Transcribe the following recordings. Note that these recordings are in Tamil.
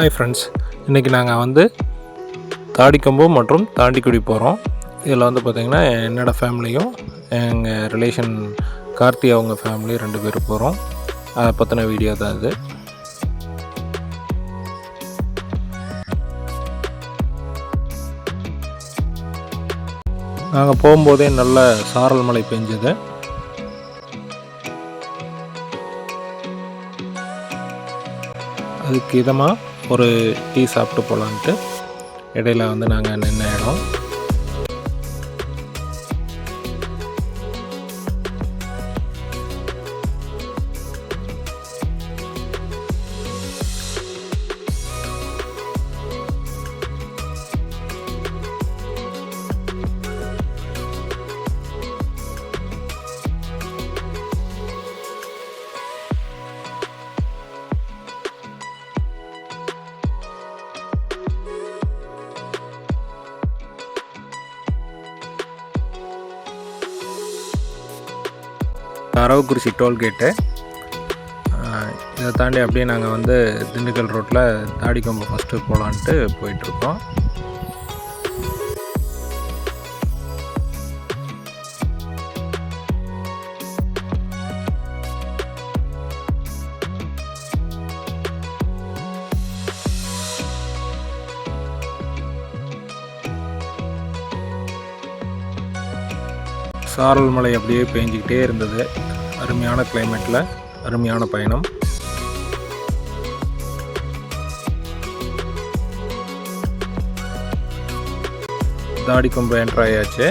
ஹாய் ஃப்ரெண்ட்ஸ், இன்றைக்கி நாங்கள் வந்து தாடிக்கொம்பு மற்றும் தாண்டிக்குடி போகிறோம். இதில் வந்து பார்த்திங்கன்னா என்னோடய ஃபேமிலியும் எங்கள் ரிலேஷன் கார்த்தி அவங்க ஃபேமிலி 2 பேர் போகிறோம். அதை பற்றின வீடியோ தான் இது. நாங்கள் போகும்போதே நல்ல சாரல் மழை பெஞ்சது. அதுக்கு இதமாக ஒரு டீ சாப்பிட்டு போகலான்ட்டு இடையில வந்து நாங்கள் நின்ன இடம். அரவக்குறிச்சி டோல்கேட்டு, இதை தாண்டி அப்படியே நாங்கள் வந்து திண்டுக்கல் ரோட்டில் தாடிக்கொம்பு ஃபஸ்ட்டு போகலான்ட்டு போயிட்டுருக்கோம். சாரல் மலை அப்படியே பேஞ்சிக்கிட்டே இருந்தது. அருமையான கிளைமேட்டில் அருமையான பயணம். தாடிக்கொம்பு என்ட்ரு ஆயாச்சு.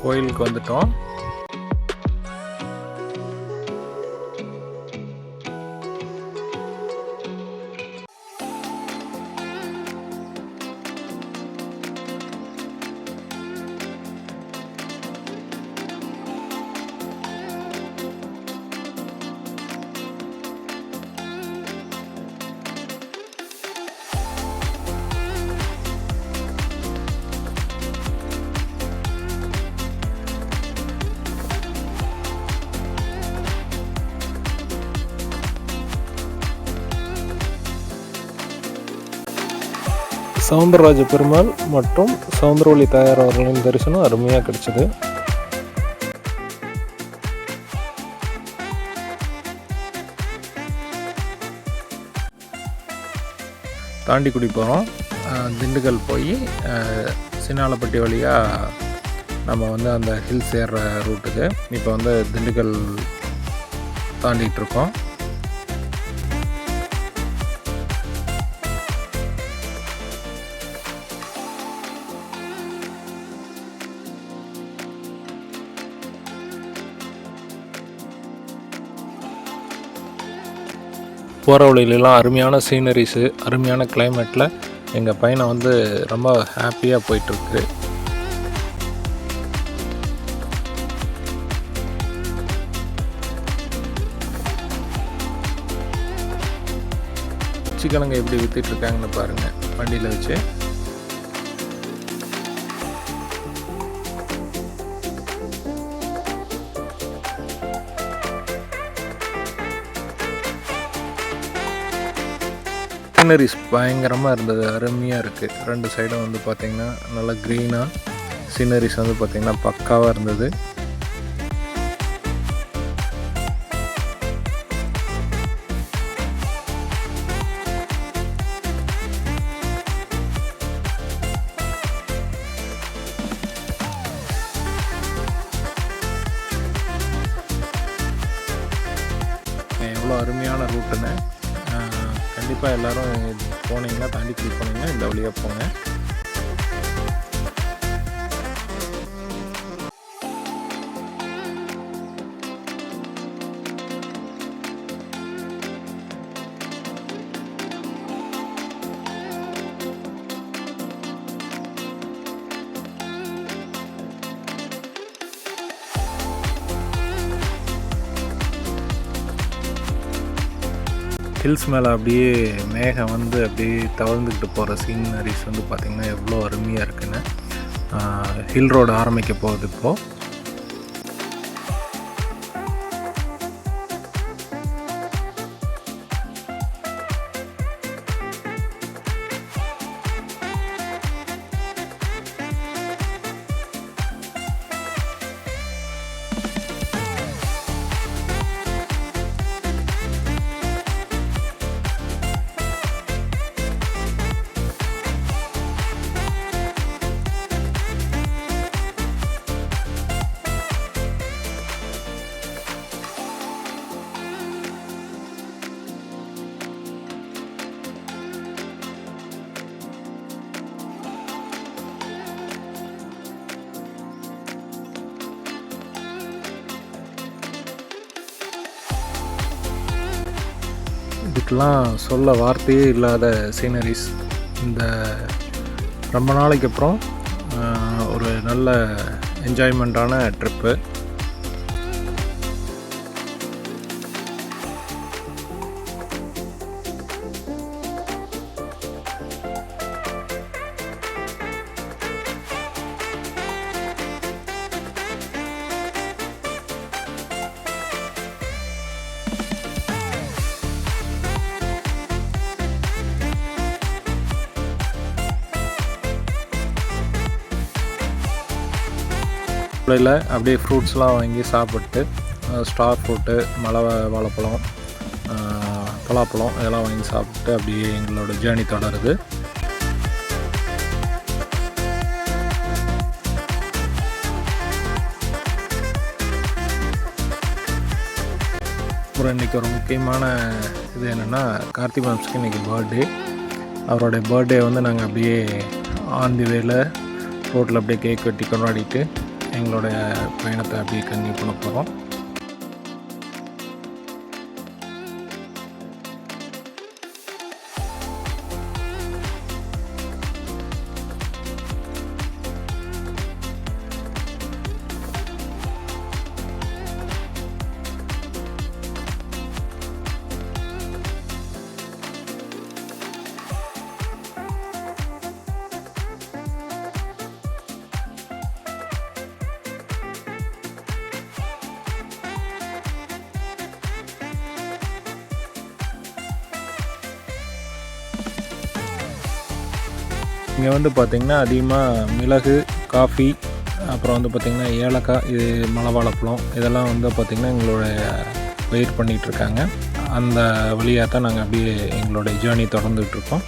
கோயிலுக்கு வந்துட்டோம். சவுந்தரராஜ பெருமாள் மற்றும் சவுந்தரவல்லி தாயார் அவர்களின் தரிசனம் அருமையாக கிடைச்சது. தாண்டிக்குடி போகிறோம். திண்டுக்கல் போய் சின்னாலப்பட்டி வழியாக நம்ம வந்து அந்த ஹில்ஸ் ஏறுற ரூட்டுக்கு இப்போ வந்து திண்டுக்கல் தாண்டிகிட்ருக்கோம். போகிற வழியிலலாம் அருமையான சீனரிஸு, அருமையான கிளைமேட்டில் எங்கள் பயணம் வந்து ரொம்ப ஹாப்பியாக போயிட்டுருக்கு. சிக்கனங்க எப்படி விற்றுட்ருக்காங்கன்னு பாருங்கள் வண்டியில் வச்சு. சீனரிஸ் பயங்கரமாக இருந்தது, அருமையாக இருக்குது. 2 சைடும் வந்து பார்த்திங்கன்னா நல்லா க்ரீனாக சீனரிஸ் வந்து பார்த்திங்கன்னா பக்காவாக இருந்தது. எவ்வளோ அருமையான ரூட்டுன்னு. கண்டிப்பாக எல்லோரும் போனீங்கன்னா, தாண்டிக்குடி போனீங்கன்னா இந்த வழியாக போங்க. ஹில்ஸ் மேலே அப்படியே மேகம் வந்து அப்படியே தவழ்ந்துக்கிட்டு போகிற சீனரிஸ் வந்து பார்த்திங்கன்னா எவ்வளோ அருமையாக இருக்குன்னு. ஹில் ரோடு ஆரம்பிக்க போகுது இப்போது. இதுக்கெல்லாம் சொல்ல வார்த்தையே இல்லாத சீனரிஸ். இந்த ரொம்ப நாளைக்கு அப்புறம் ஒரு நல்ல என்ஜாய்மெண்ட்டான ட்ரிப்பு. அப்படியே ஃப்ரூட்ஸ்லாம் வாங்கி சாப்பிட்டு, ஸ்டார் ஃப்ரூட்டு, மலை வாழைப்பழம், பலாப்பழம் இதெல்லாம் வாங்கி சாப்பிட்டு அப்படியே எங்களோட ஜேர்னி தொடருது. அப்புறம் இன்றைக்கி ஒரு முக்கியமான இது என்னென்னா, கார்த்தி மாம்ஸ்க்கு இன்றைக்கி பர்த்டே. அவருடைய பர்த்டே வந்து நாங்கள் அப்படியே ஆன் தி வேல ரோட்டில் அப்படியே கேக் வெட்டி கொண்டாடிட்டு எங்களுடைய பயணத்தை அப்படியே கன்டினியூ பண்ண போகிறோம். இங்கே வந்து பார்த்திங்கன்னா அதிகமாக மிளகு, காஃபி, அப்புறம் வந்து பார்த்திங்கன்னா ஏலக்காய், இது மலை வாழைப்பழம் இதெல்லாம் வந்து பார்த்திங்கன்னா எங்களுடைய பயிர் பண்ணிகிட்ருக்காங்க. அந்த வழியாக தான் நாங்கள் அப்படியே எங்களுடைய ஜேர்னி தொடர்ந்துகிட்ருக்கோம்.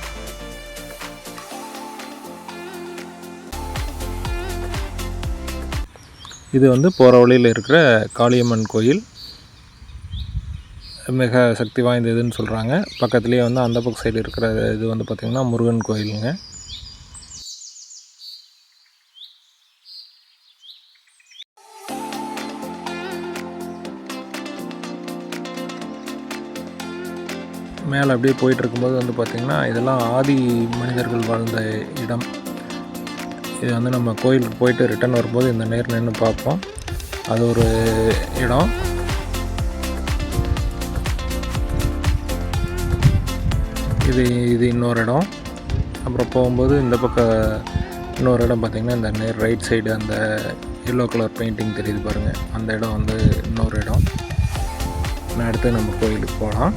இது வந்து போகிற வழியில் இருக்கிற காளியம்மன் கோயில். மிக சக்தி வாய்ந்ததுன்னு சொல்கிறாங்க. பக்கத்துலேயே வந்து அந்த பக்கம் சைடு இருக்கிற இது வந்து பார்த்திங்கன்னா முருகன் கோயிலுங்க. மேலே அப்படியே போயிட்டுருக்கும்போது வந்து பார்த்திங்கன்னா இதெல்லாம் ஆதி மனிதர்கள் வாழ்ந்த இடம். இது வந்து நம்ம கோயிலுக்கு போயிட்டு ரிட்டன் வரும்போது இந்த நேர் நின்று பார்ப்போம். அது ஒரு இடம். இது இன்னொரு இடம். அப்புறம் போகும்போது இந்த பக்கம் இன்னொரு இடம் பார்த்திங்கன்னா இந்த நேர் ரைட் சைடு அந்த எல்லோ கலர் பெயிண்டிங் தெரியுது பாருங்கள், அந்த இடம் வந்து இன்னொரு இடம். நான் அடுத்து நம்ம கோயிலுக்கு போகலாம்.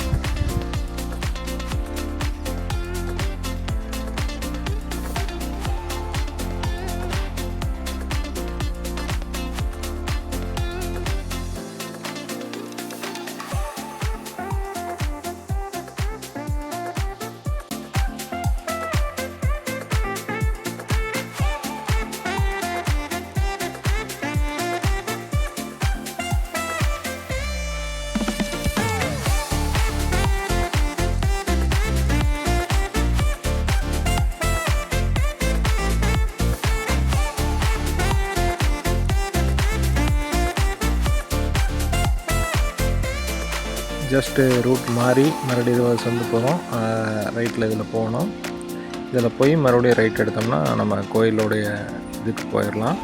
ஜஸ்ட்டு ரூட் மாறி மறுபடியும் இது வந்து போகிறோம். ரைட்டில் இதில் போகணும். இதில் போய் மறுபடியும் ரைட் எடுத்தோம்னா நம்ம கோயிலோடைய இதுக்கு போயிடலாம்.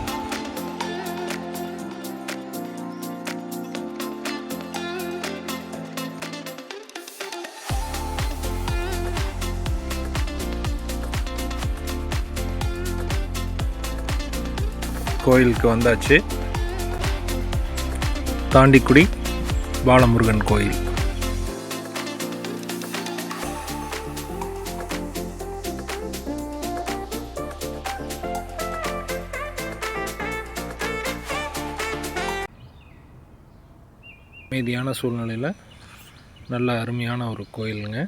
கோயிலுக்கு வந்தாச்சு. தாண்டிக்குடி பாலமுருகன் கோயில். அமைதியான சூழ்நிலையில் நல்ல அருமையான ஒரு கோயிலுங்க.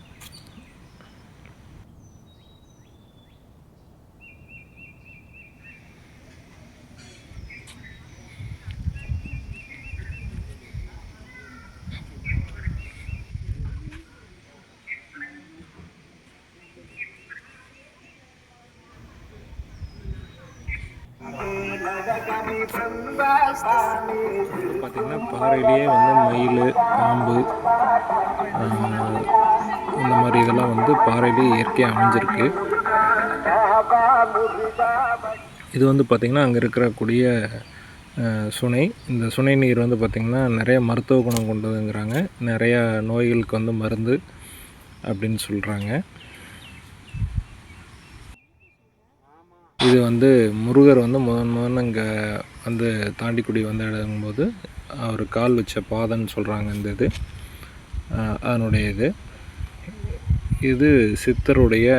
பார்த்திங்கன்னா பாறையிலேயே வந்து மயில், பாம்பு இந்த மாதிரி இதெல்லாம் வந்து பாறையிலேயே இயற்கையாக அமைஞ்சிருக்கு. இது வந்து பார்த்திங்கன்னா அங்கே இருக்கக்கூடிய சுனை. இந்த சுனை நீர் வந்து பார்த்திங்கன்னா நிறைய மருத்துவ குணம் கொண்டதுங்கிறாங்க. நிறையா நோய்களுக்கு வந்து மருந்து அப்படின்னு சொல்கிறாங்க. இது வந்து முருகர் வந்து முதன் இங்கே வந்து தாண்டிக்குடி வந்து இடங்கும்போது அவர் கால் வச்ச பாதம்னு சொல்கிறாங்க. இந்த இது அதனுடைய இது சித்தருடைய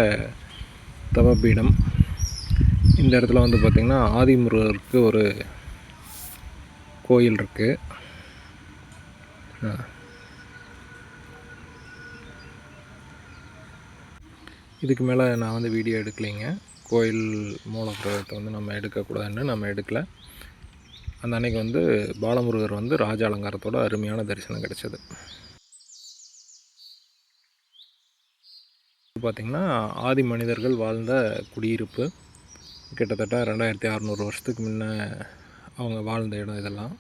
தவபீடம். இந்த இடத்துல வந்து பார்த்திங்கன்னா ஆதிமுருகருக்கு ஒரு கோயில் இருக்குது. இதுக்கு மேலே நான் வந்து வீடியோ எடுக்கலைங்க. கோயில் மூலப்பிரதத்தை வந்து நம்ம எடுக்கக்கூடாதுன்னு நம்ம எடுக்கலை. அந்த அன்னைக்கு வந்து பாலமுருகர் வந்து ராஜ அலங்காரத்தோட அருமையான தரிசனம் கிடைச்சது. பார்த்திங்கன்னா ஆதி மனிதர்கள் வாழ்ந்த குடியிருப்பு. கிட்டத்தட்ட 2600 வருஷத்துக்கு முன்ன அவங்க வாழ்ந்த இடம் இதெல்லாம்.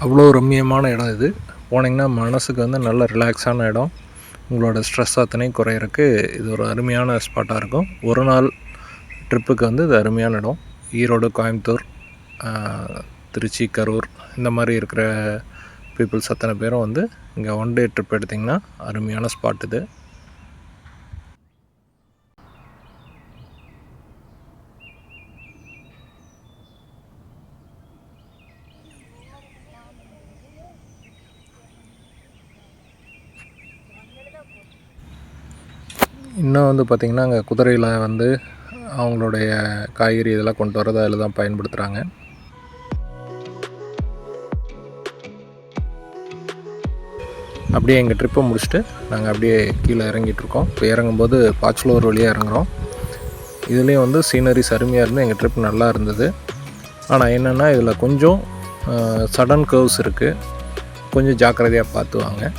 அவ்வளோ ரம்மியமான இடம் இது. போனீங்கன்னா மனசுக்கு வந்து நல்ல ரிலாக்ஸான இடம். உங்களோட ஸ்ட்ரெஸ் அத்தனையும் குறையிறதுக்கு இது ஒரு அருமையான ஸ்பாட்டாக இருக்கும். ஒரு நாள் ட்ரிப்புக்கு வந்து இது அருமையான இடம். ஈரோடு, கோயம்புத்தூர், திருச்சி, கரூர் இந்த மாதிரி இருக்கிற பீப்புள்ஸ் அத்தனை பேரும் வந்து இங்கே ஒன் டே ட்ரிப் எடுத்திங்கன்னா அருமையான ஸ்பாட் இது. இன்னும் வந்து பார்த்திங்கன்னா அங்கே குதிரையில் வந்து அவங்களுடைய காய்கறி இதெல்லாம் கொண்டு வரதை அதில் தான் பயன்படுத்துகிறாங்க. அப்படியே எங்கள் ட்ரிப்பை முடிச்சுட்டு நாங்கள் அப்படியே கீழே இறங்கிட்டுருக்கோம். இப்போ இறங்கும்போது பாச்சலூர் வழியாக இறங்குறோம். இதுலேயும் வந்து சீனரிஸ் அருமையாக இருந்து எங்கள் ட்ரிப் நல்லா இருந்தது. ஆனால் என்னென்னா இதில் கொஞ்சம் சடன் கர்வ்ஸ் இருக்குது. கொஞ்சம் ஜாக்கிரதையாக பார்த்து வாங்க.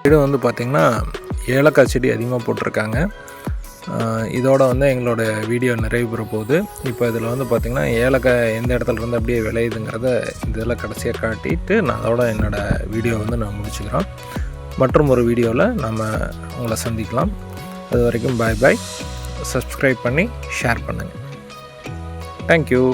சைடு வந்து பார்த்திங்கன்னா ஏலக்காய் செடி அதிகமாக போட்டிருக்காங்க. இதோட வந்து எங்களோட வீடியோ நிறைவு பெற போகுது. இப்போ இதில் வந்து பார்த்திங்கன்னா ஏலக்காய் எந்த இடத்துல இருந்து அப்படியே விளையுதுங்கிறத இதில் கடைசியாக காட்டிட்டு நான் அதோட என்னோடய வீடியோ வந்து நான் முடிச்சுக்கிறோம். மற்றும் ஒரு வீடியோவில் நம்ம உங்களை சந்திக்கலாம். அது வரைக்கும் பாய் பாய். சப்ஸ்கிரைப் பண்ணி ஷேர் பண்ணுங்கள். தேங்க்யூ.